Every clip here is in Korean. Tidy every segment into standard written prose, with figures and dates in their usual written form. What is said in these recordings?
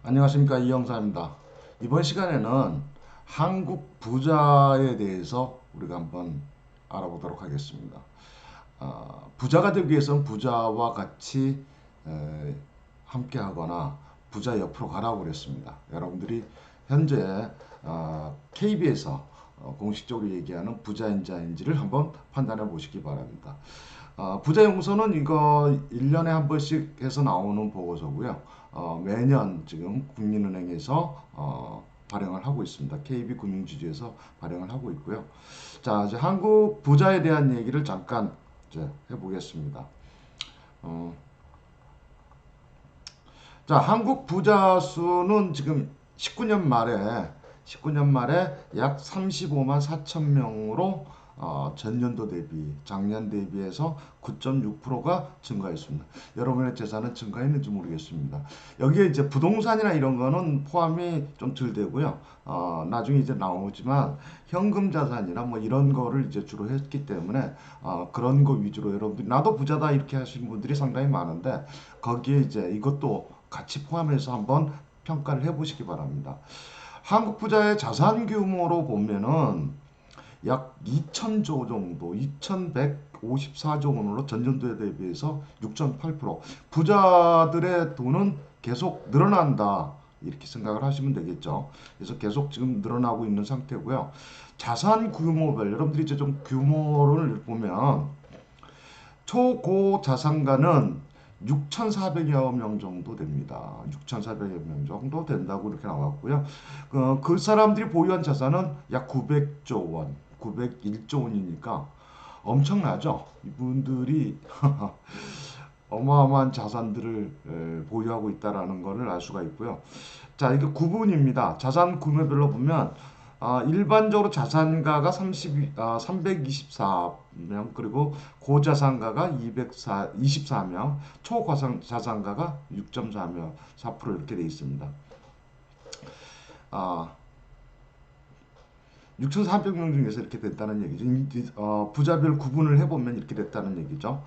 안녕하십니까, 이영사입니다. 이번 시간에는 한국 부자에 대해서 우리가 한번 알아보도록 하겠습니다. 부자가 되기 위해서는 부자와 같이 함께 하거나 부자 옆으로 가라고 그랬습니다. 여러분들이 현재 KB에서 공식적으로 얘기하는 부자인지 아닌지를 한번 판단해 보시기 바랍니다. 부자연구소는 이거 1년에 한 번씩 해서 나오는 보고서고요. 매년 지금 국민은행에서 발행을 하고 있습니다. KB금융지주에서 발행을 하고 있고요. 자, 이제 한국 부자에 대한 얘기를 잠깐 이제 해보겠습니다. 어, 자, 한국 부자 수는 지금 19년 말에 약 35만 4천 명으로 전년도 대비, 작년 대비해서 9.6%가 증가했습니다. 여러분의 재산은 증가했는지 모르겠습니다. 여기에 이제 부동산이나 이런 거는 포함이 좀 덜 되고요. 나중에 이제 나오지만 현금 자산이나 뭐 이런 거를 이제 주로 했기 때문에 그런 거 위주로 여러분들이 나도 부자다 이렇게 하시는 분들이 상당히 많은데 거기에 이제 이것도 같이 포함해서 한번 평가를 해보시기 바랍니다. 한국 부자의 자산 규모로 보면은 약 2천조 정도, 2,154조 원으로 전년도에 대비해서 6.8%. 부자들의 돈은 계속 늘어난다. 이렇게 생각을 하시면 되겠죠. 그래서 계속 지금 늘어나고 있는 상태고요. 자산 규모별, 여러분들이 이제 좀 규모를 보면 초고 자산가는 6,400여 명 정도 됩니다. 6,400여 명 정도 된다고 이렇게 나왔고요. 그 사람들이 보유한 자산은 약 900조 원, 901조 원이니까 엄청나죠. 이분들이 어마어마한 자산들을 보유하고 있다라는 것을 알 수가 있고요. 자, 이게 구분입니다. 자산 구매별로 보면 일반적으로 자산가가 324명, 그리고 고자산가가 24명, 초자산가가 6.4명, 4% 이렇게 되어 있습니다. 아, 6,400명 중에서 이렇게 됐다는 얘기죠. 부자별 구분을 해보면 이렇게 됐다는 얘기죠.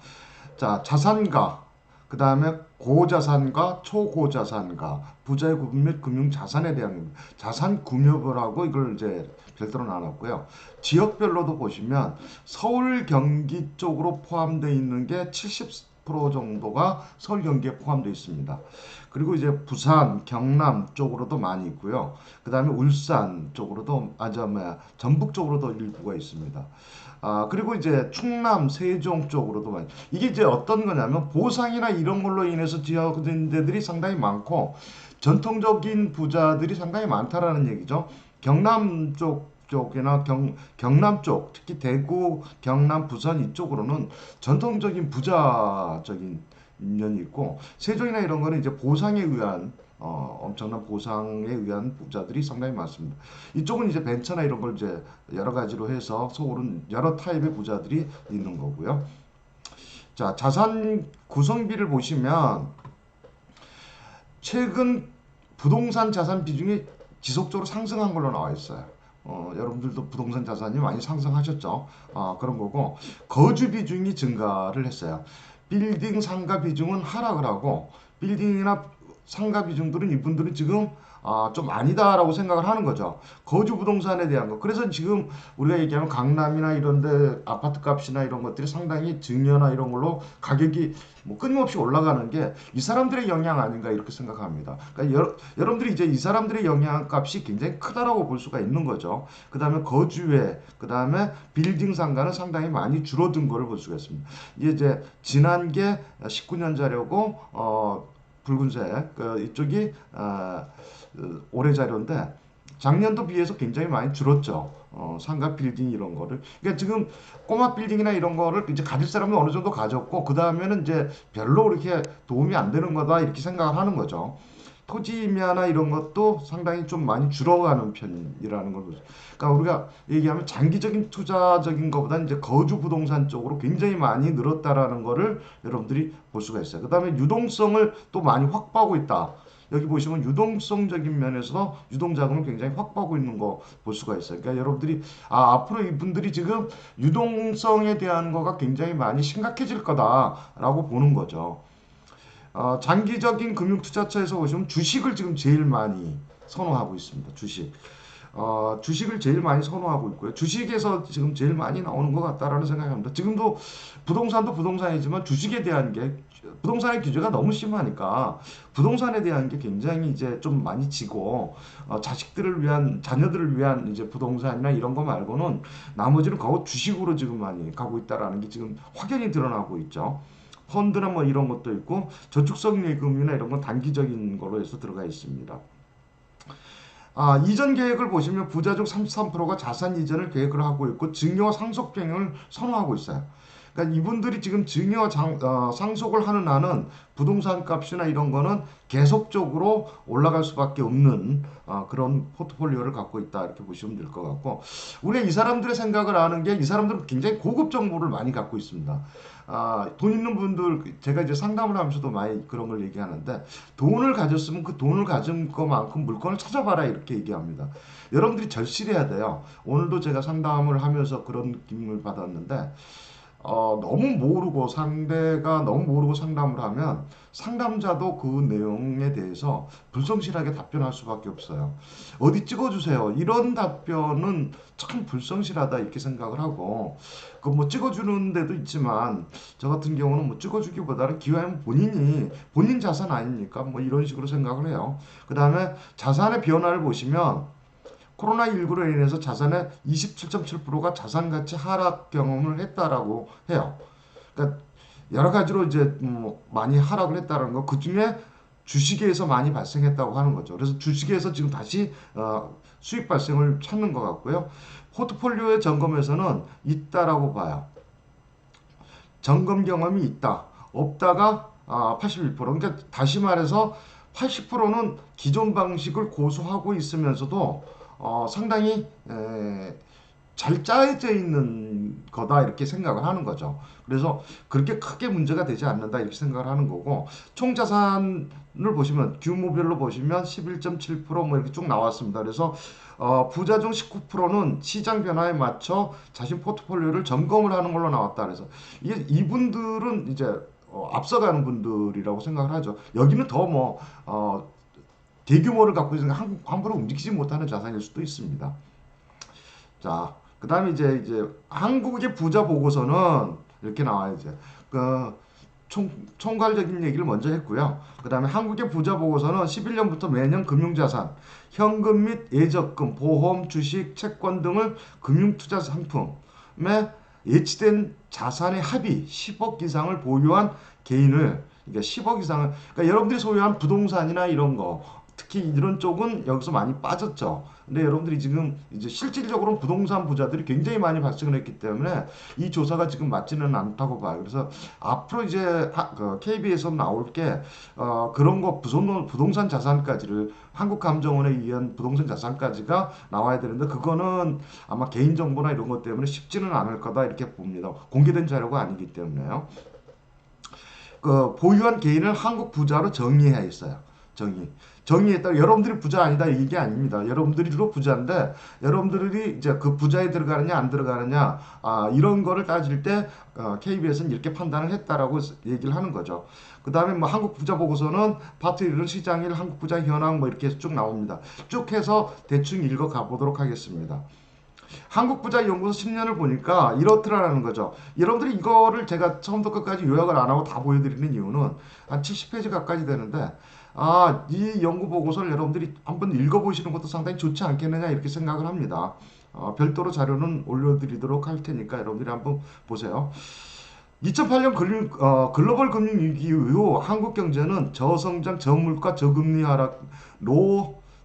자, 자산가, 그 다음에 고자산가, 초고자산가, 부자의 구분 및 금융자산에 대한 자산 구매별하고 이걸 이제 별도로 나눴고요. 지역별로도 보시면 서울, 경기 쪽으로 포함되어 있는 게 70% 정도가 서울, 경기에 포함되어 있습니다. 그리고 이제 부산, 경남 쪽으로도 많이 있고요. 그 다음에 울산 쪽으로도, 전북 쪽으로도 일부가 있습니다. 그리고 이제 충남, 세종 쪽으로도 많이. 이게 이제 어떤 거냐면 보상이나 이런 걸로 인해서 지어진 데들이 상당히 많고 전통적인 부자들이 상당히 많다라는 얘기죠. 경남 쪽이나 경남 쪽, 특히 대구, 경남, 부산 이쪽으로는 전통적인 부자적인 면이 있고 세종이나 이런 거는 이제 보상에 의한 엄청난 보상에 의한 부자들이 상당히 많습니다. 이쪽은 이제 벤처나 이런 걸 이제 여러 가지로 해서 서울은 여러 타입의 부자들이 있는 거고요. 자, 자산 구성비를 보시면 최근 부동산 자산 비중이 지속적으로 상승한 걸로 나와 있어요. 여러분들도 부동산 자산이 많이 상승하셨죠? 그런 거고 거주 비중이 증가를 했어요. 빌딩 상가 비중은 하락을 하고 빌딩이나 상가 비중들은 이분들은 지금 좀 아니다라고 생각을 하는 거죠. 거주 부동산에 대한 거. 그래서 지금 우리가 얘기하는 강남이나 이런데 아파트 값이나 이런 것들이 상당히 증여나 이런 걸로 가격이 뭐 끊임없이 올라가는 게 이 사람들의 영향 아닌가 이렇게 생각합니다. 그러니까 여러분들이 이제 이 사람들의 영향값이 굉장히 크다라고 볼 수가 있는 거죠. 그 다음에 거주에, 그 다음에 빌딩 상가는 상당히 많이 줄어든 거를 볼 수가 있습니다. 이게 이제 지난 게 19년 자료고 붉은색 이쪽이 올해 자료인데 작년도 비해서 굉장히 많이 줄었죠. 상가 빌딩 이런 거를. 그러니까 지금 꼬마 빌딩이나 이런 거를 이제 가질 사람은 어느 정도 가졌고 그 다음에는 이제 별로 그렇게 도움이 안 되는 거다 이렇게 생각을 하는 거죠. 토지 임야나 이런 것도 상당히 좀 많이 줄어가는 편이라는 걸 보죠. 그러니까 우리가 얘기하면 장기적인 투자적인 것보다 이제 거주 부동산 쪽으로 굉장히 많이 늘었다라는 거를 여러분들이 볼 수가 있어요. 그 다음에 유동성을 또 많이 확보하고 있다. 여기 보시면 유동성적인 면에서 유동자금을 굉장히 확보하고 있는 거 볼 수가 있어요. 그러니까 여러분들이 앞으로 이분들이 지금 유동성에 대한 거가 굉장히 많이 심각해질 거다라고 보는 거죠. 장기적인 금융투자처에서 보시면 주식을 지금 제일 많이 선호하고 있습니다. 주식을 제일 많이 선호하고 있고요. 주식에서 지금 제일 많이 나오는 것 같다라는 생각합니다. 지금도 부동산도 부동산이지만 주식에 대한 게 부동산의 규제가 너무 심하니까 부동산에 대한 게 굉장히 이제 좀 많이 지고 자식들을 위한 자녀들을 위한 이제 부동산이나 이런 거 말고는 나머지는 거의 주식으로 지금 많이 가고 있다라는 게 지금 확연히 드러나고 있죠. 펀드나 뭐 이런 것도 있고 저축성 예금이나 이런 건 단기적인 거로 해서 들어가 있습니다. 이전 계획을 보시면 부자 중 33%가 자산 이전을 계획을 하고 있고 증여와 상속 병행을 선호하고 있어요. 그러니까 이분들이 지금 증여와 상속을 하는 한은 부동산 값이나 이런 거는 계속적으로 올라갈 수밖에 없는 그런 포트폴리오를 갖고 있다 이렇게 보시면 될 것 같고, 우리가 이 사람들의 생각을 아는 게 이 사람들은 굉장히 고급 정보를 많이 갖고 있습니다. 돈 있는 분들 제가 이제 상담을 하면서도 많이 그런 걸 얘기하는데, 돈을 가졌으면 그 돈을 가진 것만큼 물건을 찾아봐라 이렇게 얘기합니다. 여러분들이 절실해야 돼요. 오늘도 제가 상담을 하면서 그런 느낌을 받았는데, 상대가 너무 모르고 상담을 하면 상담자도 그 내용에 대해서 불성실하게 답변할 수밖에 없어요. 어디 찍어주세요. 이런 답변은 참 불성실하다 이렇게 생각을 하고, 그 뭐 찍어주는 데도 있지만 저 같은 경우는 뭐 찍어주기보다는 기왕이면 본인 자산 아닙니까? 뭐 이런 식으로 생각을 해요. 그 다음에 자산의 변화를 보시면 코로나19로 인해서 자산의 27.7%가 자산 가치 하락 경험을 했다라고 해요. 그러니까 여러 가지로 이제 많이 하락을 했다는 거, 그 중에 주식에서 많이 발생했다고 하는 거죠. 그래서 주식에서 지금 다시 수익 발생을 찾는 것 같고요. 포트폴리오의 점검에서는 있다라고 봐요. 점검 경험이 있다. 없다가 81%. 그러니까 다시 말해서 80%는 기존 방식을 고수하고 있으면서도 상당히 잘 짜여져 있는 거다 이렇게 생각을 하는 거죠. 그래서 그렇게 크게 문제가 되지 않는다 이렇게 생각을 하는 거고, 총 자산을 보시면 규모별로 보시면 11.7%뭐 이렇게 쭉 나왔습니다. 그래서 부자 중 19%는 시장 변화에 맞춰 자신 포트폴리오를 점검을 하는 걸로 나왔다. 그래서 이분들은 이제 앞서가는 분들이라고 생각을 하죠. 여기는 더 대규모를 갖고 있으니까 함부로 움직이지 못하는 자산일 수도 있습니다. 자, 그 다음에 이제 한국의 부자 보고서는 이렇게 나와요. 이제 그 총괄적인 얘기를 먼저 했고요. 그 다음에 한국의 부자 보고서는 11년부터 매년 금융자산, 현금 및 예적금, 보험, 주식, 채권 등을 금융투자 상품에 예치된 자산의 합이 10억 이상을 보유한 개인을, 그러니까 10억 이상을, 그러니까 여러분들이 소유한 부동산이나 이런 거, 특히 이런 쪽은 여기서 많이 빠졌죠. 근데 여러분들이 지금 이제 실질적으로 부동산 부자들이 굉장히 많이 발생을 했기 때문에 이 조사가 지금 맞지는 않다고 봐요. 그래서 앞으로 이제 KB에서 나올 게 그런 거 부동산 자산까지를 한국감정원에 의한 부동산 자산까지가 나와야 되는데, 그거는 아마 개인정보나 이런 것 때문에 쉽지는 않을 거다 이렇게 봅니다. 공개된 자료가 아니기 때문에요. 그 보유한 개인을 한국 부자로 정의해야 했어요. 정의에 따라 여러분들이 부자 아니다 이게 아닙니다. 여러분들이도 부자인데 여러분들이 이제 그 부자에 들어가느냐 안 들어가느냐 이런 거를 따질 때 KBS는 이렇게 판단을 했다라고 얘기를 하는 거죠. 그 다음에 뭐 한국 부자 보고서는 파트 1은 시장일, 한국 부자 현황 뭐 이렇게 쭉 나옵니다. 쭉 해서 대충 읽어 가보도록 하겠습니다. 한국부자연구소 10년을 보니까 이렇더라는 거죠. 여러분들이 이거를 제가 처음부터 끝까지 요약을 안 하고 다 보여드리는 이유는 한 70페이지 가까이 되는데, 이 연구 보고서를 여러분들이 한번 읽어보시는 것도 상당히 좋지 않겠느냐 이렇게 생각을 합니다. 별도로 자료는 올려드리도록 할 테니까 여러분들이 한번 보세요. 2008년 글로벌 금융위기 이후 한국 경제는 저성장, 저물가, 저금리 하락,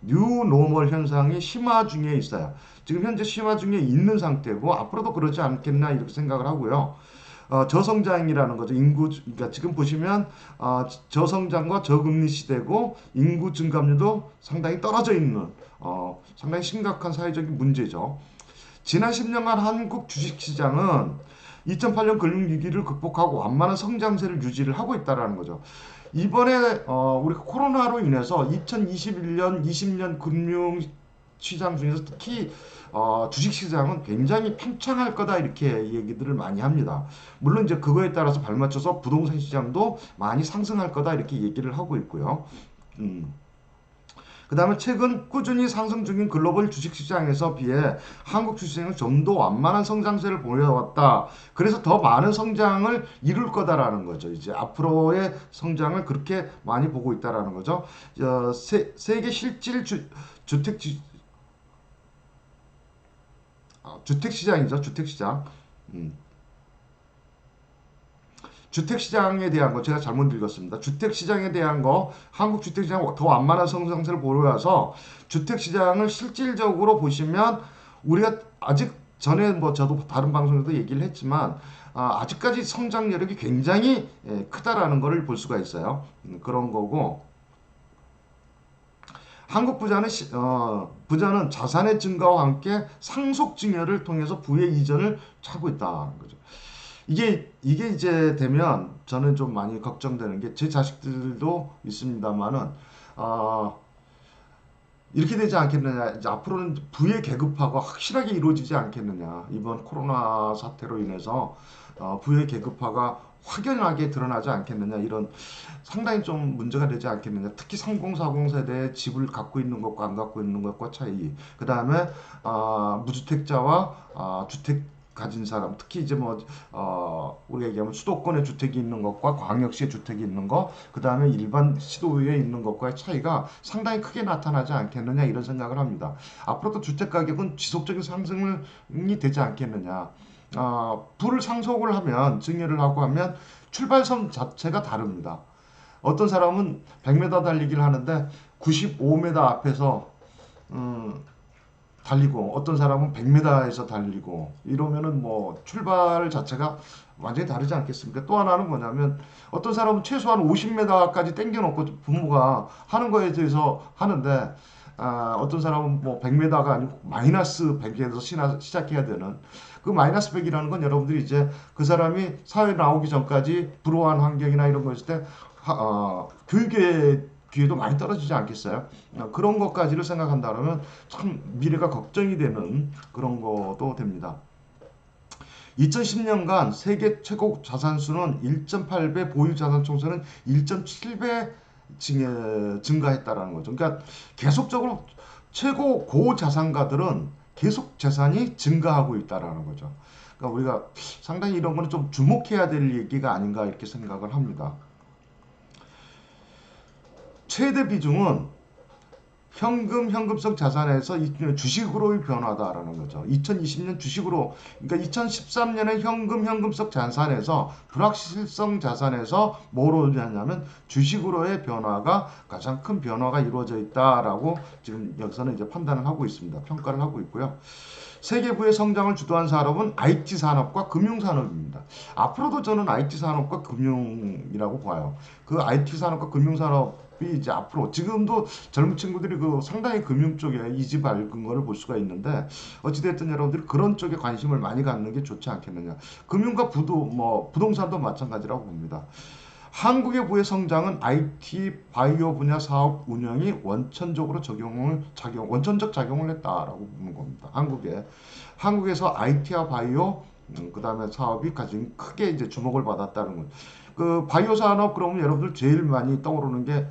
뉴노멀 현상이 심화 중에 있어요. 지금 현재 심화 중에 있는 상태고 앞으로도 그러지 않겠나 이렇게 생각을 하고요. 저성장이라는 거죠. 그러니까 지금 보시면 저성장과 저금리 시대고 인구 증가율도 상당히 떨어져 있는 상당히 심각한 사회적인 문제죠. 지난 10년간 한국 주식시장은 2008년 금융위기를 극복하고 완만한 성장세를 유지를 하고 있다는 거죠. 이번에 우리 코로나로 인해서 2021년, 20년 금융 시장 중에서 특히 주식시장은 굉장히 팽창할 거다 이렇게 얘기들을 많이 합니다. 물론 이제 그거에 따라서 발맞춰서 부동산 시장도 많이 상승할 거다 이렇게 얘기를 하고 있고요. 그 다음에 최근 꾸준히 상승 중인 글로벌 주식시장에서 비해 한국 주식시장은 좀 더 완만한 성장세를 보여왔다. 그래서 더 많은 성장을 이룰 거다라는 거죠. 이제 앞으로의 성장을 그렇게 많이 보고 있다라는 거죠. 세계 실질 주택 주택시장이죠. 주택시장. 주택시장에 대한 거 제가 잘못 읽었습니다. 주택시장에 대한 거 한국 주택시장 더 완만한 성장세를 보여서 주택시장을 실질적으로 보시면 우리가 아직 전에 뭐 저도 다른 방송에도 얘기를 했지만 아직까지 성장 여력이 굉장히 크다라는 것을 볼 수가 있어요. 그런 거고 한국 부자는 자산의 증가와 함께 상속 증여를 통해서 부의 이전을 차고 있다는 거죠. 이게 이제 되면 저는 좀 많이 걱정되는 게 제 자식들도 있습니다만은 이렇게 되지 않겠느냐. 이제 앞으로는 부의 계급화가 확실하게 이루어지지 않겠느냐. 이번 코로나 사태로 인해서 부의 계급화가 확연하게 드러나지 않겠느냐. 이런 상당히 좀 문제가 되지 않겠느냐. 특히 3040 세대의 집을 갖고 있는 것과 안 갖고 있는 것과 차이. 그 다음에 무주택자와 주택 가진 사람, 특히 이제 우리가 얘기하면 수도권에 주택이 있는 것과 광역시에 주택이 있는 것, 그 다음에 일반 시도에 있는 것과의 차이가 상당히 크게 나타나지 않겠느냐 이런 생각을 합니다. 앞으로도 주택 가격은 지속적인 상승이 되지 않겠느냐. 부를 상속을 하면 증여를 하고 하면 출발선 자체가 다릅니다. 어떤 사람은 100m 달리기를 하는데 95m 앞에서 달리고 어떤 사람은 100m에서 달리고 이러면은 뭐 출발 자체가 완전히 다르지 않겠습니까? 또 하나는 뭐냐면 어떤 사람은 최소한 50m까지 땡겨놓고 부모가 하는 거에 대해서 하는데 어떤 사람은 뭐 100m가 아니고 마이너스 100에서 시작해야 되는 그 마이너스 100이라는 건 여러분들이 이제 그 사람이 사회에 나오기 전까지 불우한 환경이나 이런 거 있을 때 교육의 기회도 많이 떨어지지 않겠어요? 그런 것까지를 생각한다면 참 미래가 걱정이 되는 그런 것도 됩니다. 2010년간 세계 최고 자산수는 1.8배, 보유 자산 총수는 1.7배 증가했다라는 거죠. 그러니까 계속적으로 최고 고자산가들은 계속 재산이 증가하고 있다라는 거죠. 그러니까 우리가 상당히 이런 거는 좀 주목해야 될 얘기가 아닌가 이렇게 생각을 합니다. 최대 비중은 현금성 자산에서 주식으로의 변화다라는 거죠. 2020년 주식으로, 그러니까 2013년에 현금성 자산에서 불확실성 자산에서 뭐로 오냐면 주식으로의 변화가 가장 큰 변화가 이루어져 있다라고 지금 여기서는 이제 판단을 하고 있습니다. 평가를 하고 있고요. 세계부의 성장을 주도한 산업은 IT 산업과 금융 산업입니다. 앞으로도 저는 IT 산업과 금융이라고 봐요. 그 IT 산업과 금융 산업 이제 앞으로 지금도 젊은 친구들이 그 상당히 금융 쪽에 이지 밝은 거를 볼 수가 있는데 어찌됐든 여러분들이 그런 쪽에 관심을 많이 갖는 게 좋지 않겠느냐. 금융과 부동산도 마찬가지라고 봅니다. 한국의 부의 성장은 IT 바이오 분야 사업 운영이 원천적 작용을 했다라고 보는 겁니다. 한국에서 IT와 바이오 그 다음에 사업이 가장 크게 이제 주목을 받았다는 거. 그 바이오 산업 그러면 여러분들 제일 많이 떠오르는 게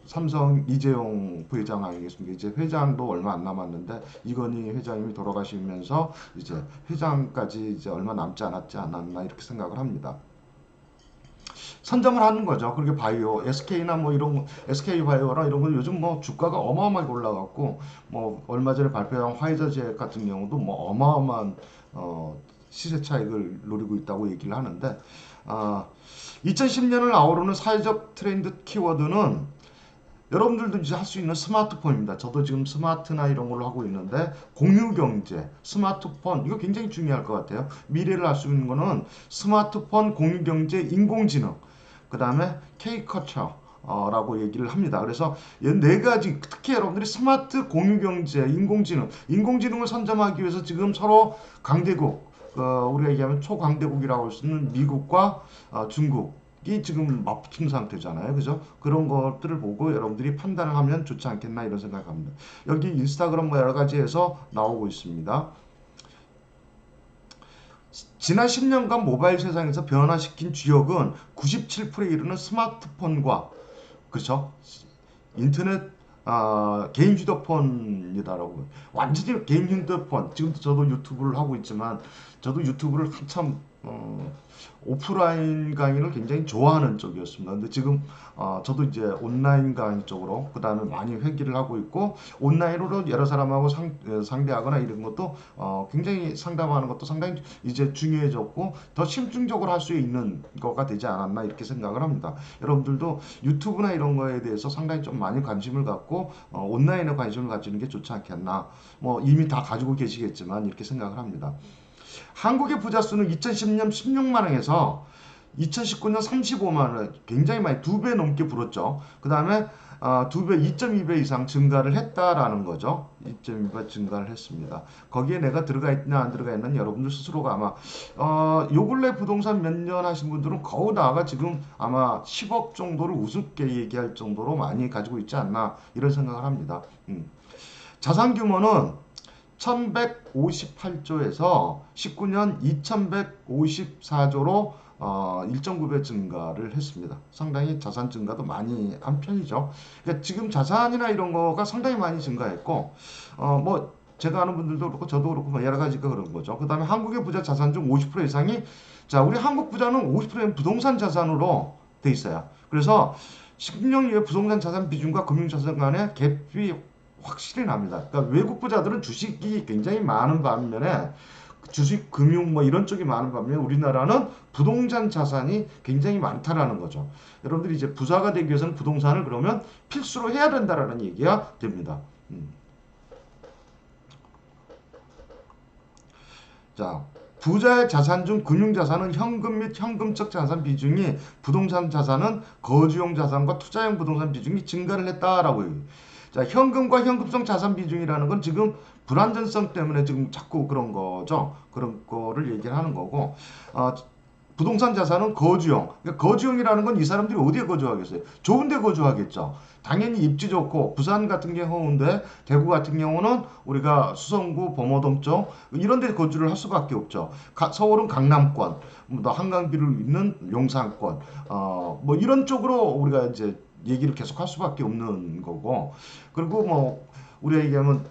삼성 이재용 부회장 아니겠습니까? 이제 회장도 얼마 안 남았는데 이건희 회장님이 돌아가시면서 이제 회장까지 이제 얼마 남지 않았지 않았나 이렇게 생각을 합니다. 선점을 하는 거죠. 그렇게 바이오, SK나 뭐 이런 SK 바이오나 이런 거 요즘 뭐 주가가 어마어마하게 올라갔고 뭐 얼마 전에 발표한 화이자제 같은 경우도 뭐 어마어마한 시세 차익을 노리고 있다고 얘기를 하는데 2010년을 아우르는 사회적 트렌드 키워드는 여러분들도 이제 할 수 있는 스마트폰입니다. 저도 지금 스마트나 이런 걸로 하고 있는데 공유경제, 스마트폰 이거 굉장히 중요할 것 같아요. 미래를 알 수 있는 거는 스마트폰, 공유경제, 인공지능 그 다음에 K커처 라고 얘기를 합니다. 그래서 이 네 가지 특히 여러분들이 스마트, 공유경제, 인공지능을 선점하기 위해서 지금 서로 강대국 우리가 얘기하면 초강대국이라고 할 수 있는 미국과 중국 이 지금 맞붙은 상태잖아요. 그죠? 그런 것들을 보고 여러분들이 판단을 하면 좋지 않겠나 이런 생각합니다. 여기 인스타그램 뭐 여러 가지에서 나오고 있습니다. 지난 10년간 모바일 세상에서 변화시킨 주역은 97%에 이르는 스마트폰과 그렇죠? 인터넷 개인 휴대폰이다라고 완전히 개인 휴대폰 지금도 저도 유튜브를 하고 있지만 저도 유튜브를 한참 오프라인 강의를 굉장히 좋아하는 쪽이었습니다. 근데 지금 저도 이제 온라인 강의 쪽으로 그 다음에 많이 회귀를 하고 있고 온라인으로 여러 사람하고 상대하거나 이런 것도 굉장히 상담하는 것도 상당히 이제 중요해졌고 더 심층적으로 할 수 있는 거가 되지 않았나 이렇게 생각을 합니다. 여러분들도 유튜브나 이런 거에 대해서 상당히 좀 많이 관심을 갖고 온라인에 관심을 가지는 게 좋지 않겠나 뭐 이미 다 가지고 계시겠지만 이렇게 생각을 합니다. 한국의 부자 수는 2010년 16만 명에서 2019년 35만 원, 굉장히 많이 2배 넘게 불었죠. 그 다음에 2배, 2.2배 이상 증가를 했다라는 거죠. 2.2배 증가를 했습니다. 거기에 내가 들어가 있나 안 들어가 있는 여러분들 스스로가 아마 요 근래 부동산 몇 년 하신 분들은 거의 나아가 지금 아마 10억 정도를 우습게 얘기할 정도로 많이 가지고 있지 않나 이런 생각을 합니다. 자산 규모는 1158조에서 19년 2154조로 1.9배 증가를 했습니다. 상당히 자산 증가도 많이 한 편이죠. 그러니까 지금 자산이나 이런 거가 상당히 많이 증가했고, 뭐 제가 아는 분들도 그렇고 저도 그렇고 뭐 여러 가지가 그런 거죠. 그 다음에 한국의 부자 자산 중 50% 이상이 자 우리 한국 부자는 50%는 부동산 자산으로 돼 있어요. 그래서 10년 이후에 부동산 자산 비중과 금융 자산 간의 갭이 확실히 납니다. 그러니까 외국 부자들은 주식이 굉장히 많은 반면에 주식, 금융 뭐 이런 쪽이 많은 반면에 우리나라는 부동산 자산이 굉장히 많다라는 거죠. 여러분들이 이제 부자가 되기 위해서는 부동산을 그러면 필수로 해야 된다라는 얘기가 됩니다. 자, 부자의 자산 중 금융자산은 현금 및 현금적 자산 비중이 부동산 자산은 거주용 자산과 투자용 부동산 비중이 증가를 했다라고 얘기해요. 자, 현금과 현금성 자산 비중이라는 건 지금 불안전성 때문에 지금 자꾸 그런 거죠. 그런 거를 얘기를 하는 거고, 부동산 자산은 거주용. 그러니까 거주용이라는 건 이 사람들이 어디에 거주하겠어요? 좋은 데 거주하겠죠. 당연히 입지 좋고, 부산 같은 경우인데, 대구 같은 경우는 우리가 수성구, 범어동 쪽, 이런 데 거주를 할 수밖에 없죠. 서울은 강남권, 뭐 한강뷰를 있는 용산권, 뭐 이런 쪽으로 우리가 이제 얘기를 계속 할 수밖에 없는 거고 그리고 뭐 우리가 얘기하면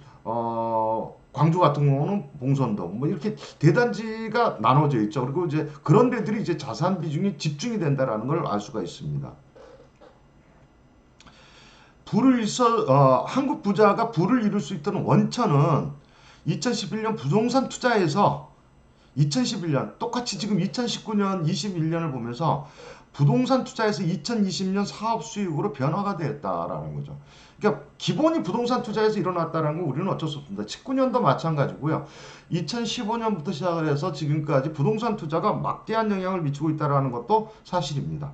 광주 같은 경우는 봉선동 뭐 이렇게 대단지가 나눠져 있죠. 그리고 이제 그런 데들이 이제 자산 비중이 집중이 된다라는 걸 알 수가 있습니다. 한국 부자가 부를 이룰 수 있던 원천은 2011년 부동산 투자에서 2011년 똑같이 지금 2019년 21년을 보면서 부동산 투자에서 2020년 사업 수익으로 변화가 됐다라는 거죠. 그러니까 기본이 부동산 투자에서 일어났다는 건 우리는 어쩔 수 없습니다. 19년도 마찬가지고요. 2015년부터 시작을 해서 지금까지 부동산 투자가 막대한 영향을 미치고 있다는 것도 사실입니다.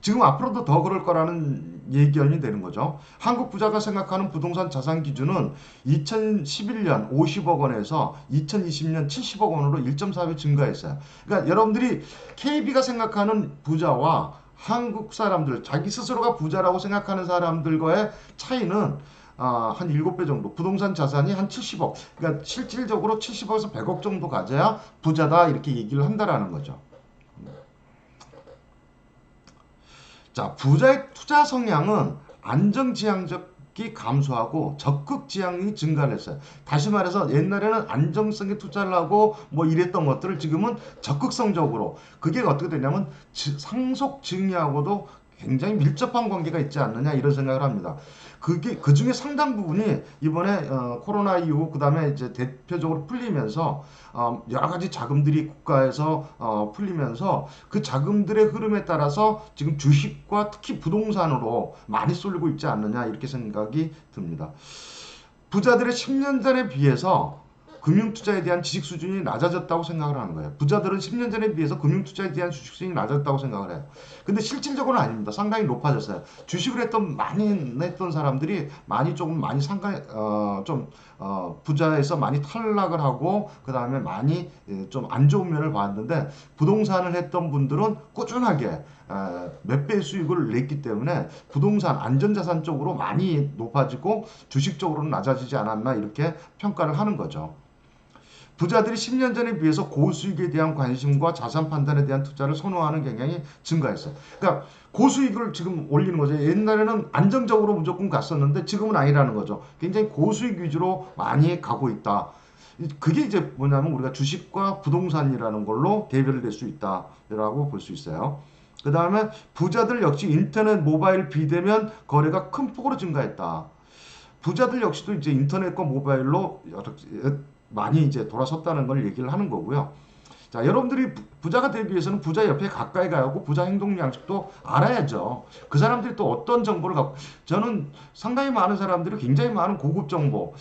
지금 앞으로도 더 그럴 거라는 예견이 되는 거죠. 한국 부자가 생각하는 부동산 자산 기준은 2011년 50억 원에서 2020년 70억 원으로 1.4배 증가했어요. 그러니까 여러분들이 KB가 생각하는 부자와 한국 사람들, 자기 스스로가 부자라고 생각하는 사람들과의 차이는 한 7배 정도. 부동산 자산이 한 70억. 그러니까 실질적으로 70억에서 100억 정도 가져야 부자다 이렇게 얘기를 한다라는 거죠. 자, 부자의 투자 성향은 안정지향적이 감소하고 적극지향이 증가를 했어요. 다시 말해서 옛날에는 안정성에 투자를 하고 뭐 이랬던 것들을 지금은 적극성적으로 그게 어떻게 되냐면 상속증여하고도 굉장히 밀접한 관계가 있지 않느냐 이런 생각을 합니다. 그게 그 중에 상당 부분이 이번에 코로나 이후 그다음에 이제 대표적으로 풀리면서 여러 가지 자금들이 국가에서 풀리면서 그 자금들의 흐름에 따라서 지금 주식과 특히 부동산으로 많이 쏠리고 있지 않느냐 이렇게 생각이 듭니다. 부자들의 10년 전에 비해서 금융투자에 대한 지식 수준이 낮아졌다고 생각을 하는 거예요. 부자들은 10년 전에 비해서 금융투자에 대한 주식 수준이 낮아졌다고 생각을 해요. 근데 실질적으로는 아닙니다. 상당히 높아졌어요. 주식을 많이 했던 사람들이 많이 부자에서 많이 탈락을 하고 그 다음에 많이 좀 안 좋은 면을 봤는데 부동산을 했던 분들은 꾸준하게 몇 배의 수익을 냈기 때문에 부동산 안전자산 쪽으로 많이 높아지고 주식 쪽으로는 낮아지지 않았나 이렇게 평가를 하는 거죠. 부자들이 10년 전에 비해서 고수익에 대한 관심과 자산 판단에 대한 투자를 선호하는 경향이 증가했어요. 그러니까 고수익을 지금 올리는 거죠. 옛날에는 안정적으로 무조건 갔었는데 지금은 아니라는 거죠. 굉장히 고수익 위주로 많이 가고 있다. 그게 이제 뭐냐면 우리가 주식과 부동산이라는 걸로 대별을 낼 수 있다라고 볼 수 있어요. 그 다음에 부자들 역시 인터넷, 모바일, 비대면 거래가 큰 폭으로 증가했다. 부자들 역시도 이제 인터넷과 모바일로 많이 이제 돌아섰다는 걸 얘기를 하는 거고요. 자, 여러분들이 부자가 되기 위해서는 부자 옆에 가까이 가야 하고 부자 행동 양식도 알아야죠. 그 사람들이 또 어떤 정보를 갖고, 저는 상당히 많은 사람들이 굉장히 많은 고급 정보,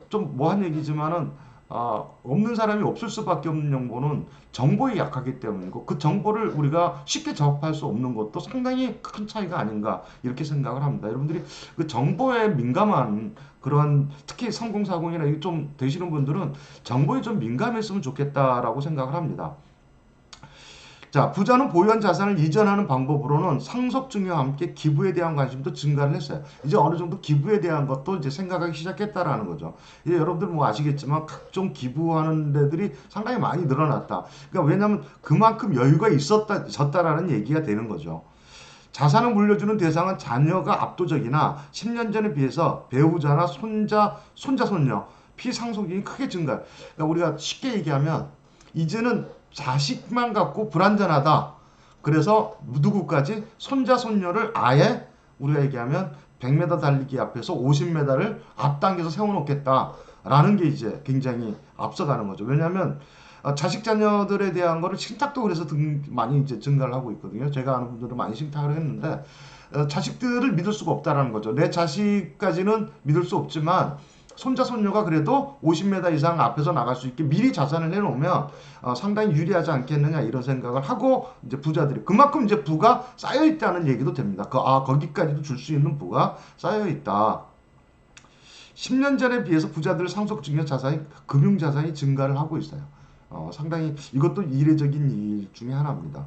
좀 뭐한 얘기지만은, 없는 사람이 없을 수밖에 없는 정보는 정보에 약하기 때문이고, 그 정보를 우리가 쉽게 접할 수 없는 것도 상당히 큰 차이가 아닌가, 이렇게 생각을 합니다. 여러분들이 그 정보에 민감한 그런, 특히 3040이나 이좀 되시는 분들은 정보에 좀 민감했으면 좋겠다라고 생각을 합니다. 자, 부자는 보유한 자산을 이전하는 방법으로는 상속증여와 함께 기부에 대한 관심도 증가를 했어요. 이제 어느 정도 기부에 대한 것도 이제 생각하기 시작했다라는 거죠. 이제 여러분들 뭐 아시겠지만 각종 기부하는 데들이 상당히 많이 늘어났다. 그러니까 왜냐하면 그만큼 여유가 졌다라는 얘기가 되는 거죠. 자산을 물려주는 대상은 자녀가 압도적이나 10년 전에 비해서 배우자나 손자, 손녀, 피상속인이 크게 증가. 그러니까 우리가 쉽게 얘기하면 이제는 자식만 갖고 불완전하다. 그래서 누구까지 손자, 손녀를 아예 우리가 얘기하면 100m 달리기 앞에서 50m를 앞당겨서 세워놓겠다라는 게 이제 굉장히 앞서가는 거죠. 왜냐하면 자식 자녀들에 대한 거를 신탁도 그래서 많이 이제 증가를 하고 있거든요. 제가 아는 분들은 많이 신탁을 했는데 자식들을 믿을 수가 없다라는 거죠. 내 자식까지는 믿을 수 없지만 손자 손녀가 그래도 50m 이상 앞에서 나갈 수 있게 미리 자산을 해놓으면 상당히 유리하지 않겠느냐 이런 생각을 하고 이제 부자들이 그만큼 이제 부가 쌓여 있다는 얘기도 됩니다. 거기까지도 줄 수 있는 부가 쌓여 있다. 10년 전에 비해서 부자들 상속증여 자산이 금융 자산이 증가를 하고 있어요. 상당히 이것도 이례적인 일 중에 하나입니다.